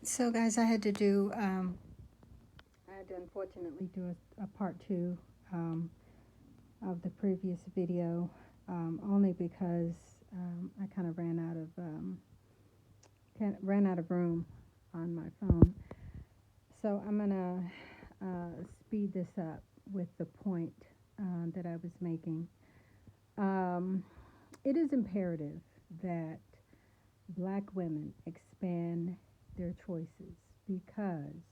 So, guys, I had to unfortunately do a part two of the previous video, only because I kind of ran out of room on my phone. So I'm gonna speed this up with the point that I was making. Um, it is imperative that Black women expand their choices because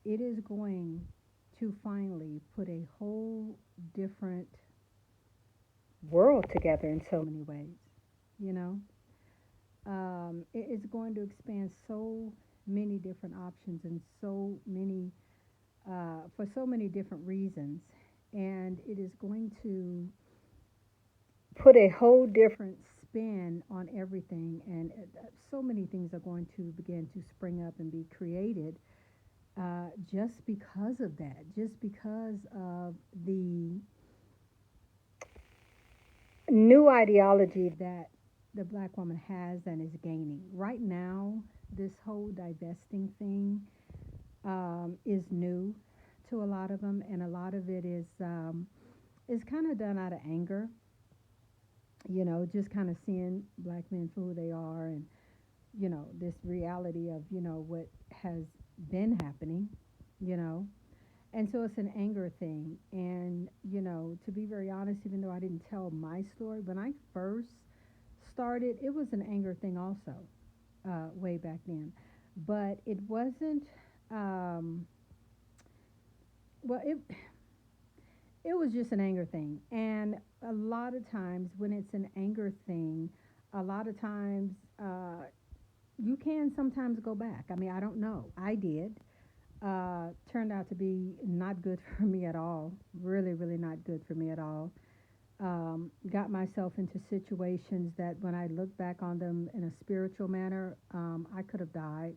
it is going to finally put a whole different world together in so many ways. You know, it is going to expand so many different options and for so many different reasons, and it is going to put a whole different spin on everything, and so many things are going to begin to spring up and be created just because of that, just because of the new ideology that the black woman has and is gaining. Right now, this whole divesting thing is new to a lot of them, and a lot of it is kind of done out of anger. You know, just kind of seeing black men for who they are, and this reality of what has been happening. You know, and so it's an anger thing. And to be very honest, even though I didn't tell my story when I first started, it was an anger thing also, way back then. But it wasn't. Um, well, it was just an anger thing, and a lot of times when it's an anger thing, a lot of times you can sometimes go back. I mean, I don't know. I did. Turned out to be not good for me at all. Really, really not good for me at all. Got myself into situations that when I look back on them in a spiritual manner, I could have died.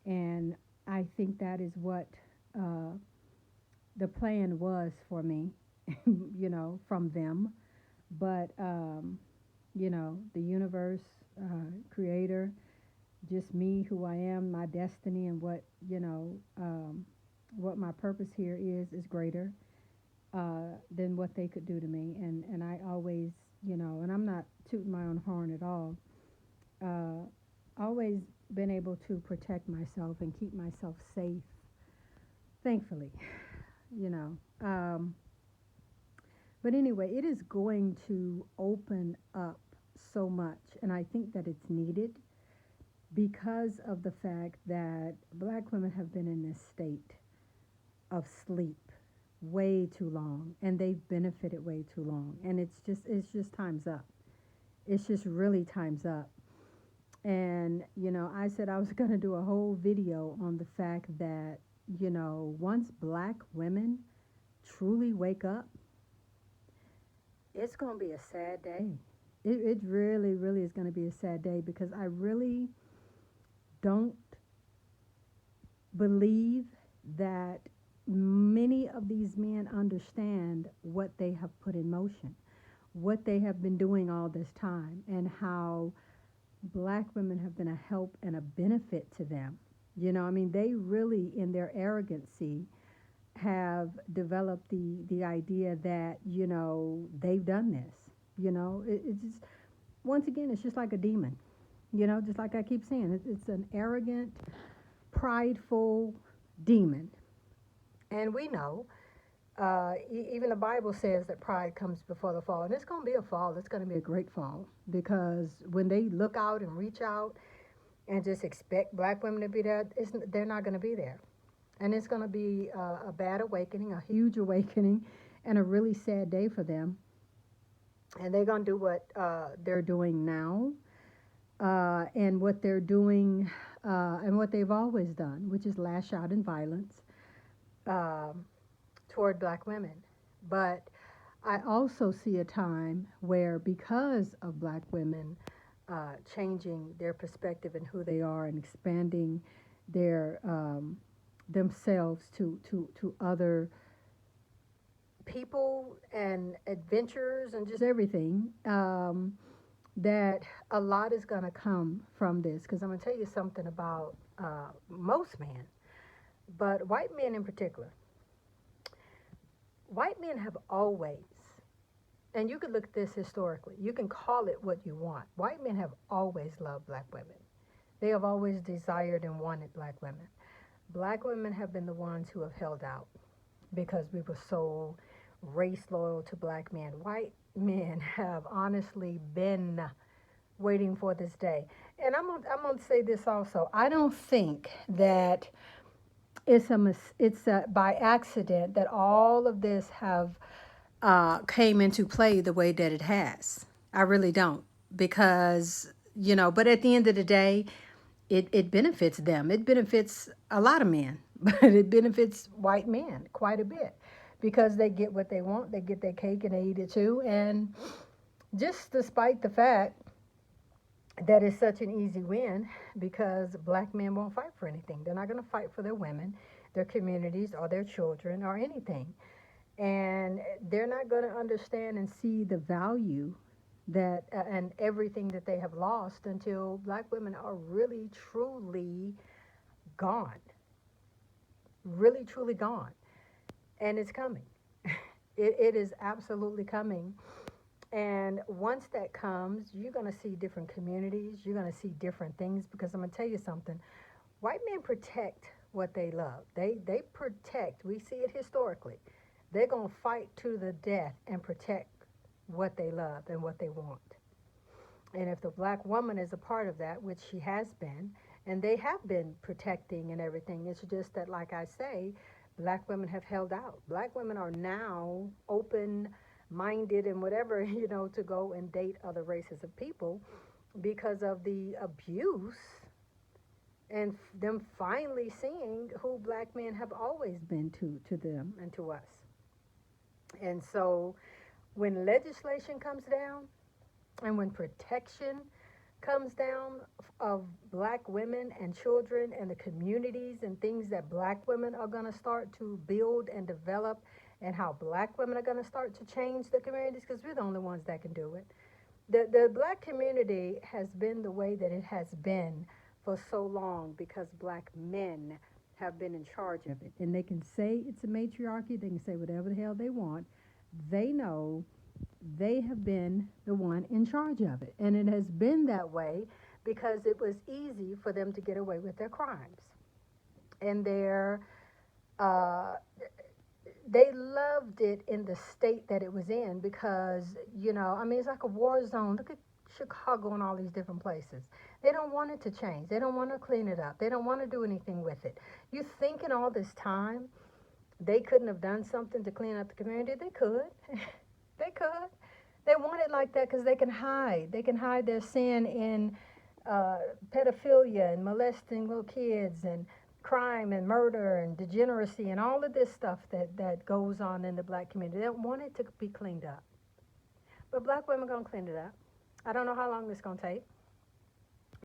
And I think that is what uh, the plan was for me, from them. But, the universe, creator, just me, who I am, my destiny, and what my purpose here is greater than what they could do to me. And I always, and I'm not tooting my own horn at all, uh, always been able to protect myself and keep myself safe, thankfully, you know. But anyway, it is going to open up so much, and I think that it's needed because of the fact that black women have been in this state of sleep way too long, and they've benefited way too long, and it's just time's up. It's just really time's up. And I said I was going to do a whole video on the fact that once black women truly wake up, it's going to be a sad day. It really, really is going to be a sad day because I really don't believe that many of these men understand what they have put in motion, what they have been doing all this time, and how black women have been a help and a benefit to them. I mean, they really, in their arrogancy, have developed the idea that they've done this. It's just, once again, it's just like a demon. Just like I keep saying, it's an arrogant, prideful demon. And we know, even the Bible says that pride comes before the fall. And it's going to be a fall. It's going to be a great fall because when they look out and reach out and just expect black women to be there, they're not going to be there. And it's going to be a bad awakening, a huge awakening, and a really sad day for them. And they're going to do what they're doing now, and what they're doing, and what they've always done, which is lash out in violence um, toward black women. But I also see a time where, because of black women changing their perspective and who they are and expanding their themselves to other people and adventures and just everything, that a lot is going to come from this, because I'm going to tell you something about most men, but white men in particular. White men have always, and you could look at this historically, you can call it what you want. White men have always loved black women. They have always desired and wanted black women. Black women have been the ones who have held out because we were so race loyal to black men. White men have honestly been waiting for this day. And I'm gonna say this also. I don't think that it's by accident that all of this have came into play the way that it has. I really don't, because But at the end of the day, it benefits them. It benefits a lot of men, but it benefits white men quite a bit because they get what they want. They get their cake and they eat it too. And just despite the fact that is such an easy win, because black men won't fight for anything. They're not going to fight for their women, their communities, or their children, or anything. And they're not going to understand and see the value that and everything that they have lost until black women are really truly gone, really truly gone. And it's coming. It is absolutely coming. And once that comes, you're going to see different communities. You're going to see different things, because I'm going to tell you something. White men protect what they love. They protect. We see it historically. They're going to fight to the death and protect what they love and what they want. And if the black woman is a part of that, which she has been, and they have been protecting and everything, it's just that, like I say, black women have held out. Black women are now open minded and whatever, to go and date other races of people because of the abuse and them finally seeing who black men have always been to them and to us. And so when legislation comes down and when protection comes down of black women and children and the communities and things that black women are going to start to build and develop, and how black women are going to start to change the communities, because we're the only ones that can do it. The black community has been the way that it has been for so long because black men have been in charge of it. And they can say it's a matriarchy, they can say whatever the hell they want. They know they have been the one in charge of it. And it has been that way because it was easy for them to get away with their crimes. And uh, they loved it in the state that it was in because, it's like a war zone. Look at Chicago and all these different places. They don't want it to change. They don't want to clean it up. They don't want to do anything with it. You think in all this time they couldn't have done something to clean up the community? They could. They could. They want it like that because they can hide. They can hide their sin in pedophilia and molesting little kids and crime and murder and degeneracy and all of this stuff that goes on in the black community. They don't want it to be cleaned up. But black women are going to clean it up. I don't know how long this is going to take.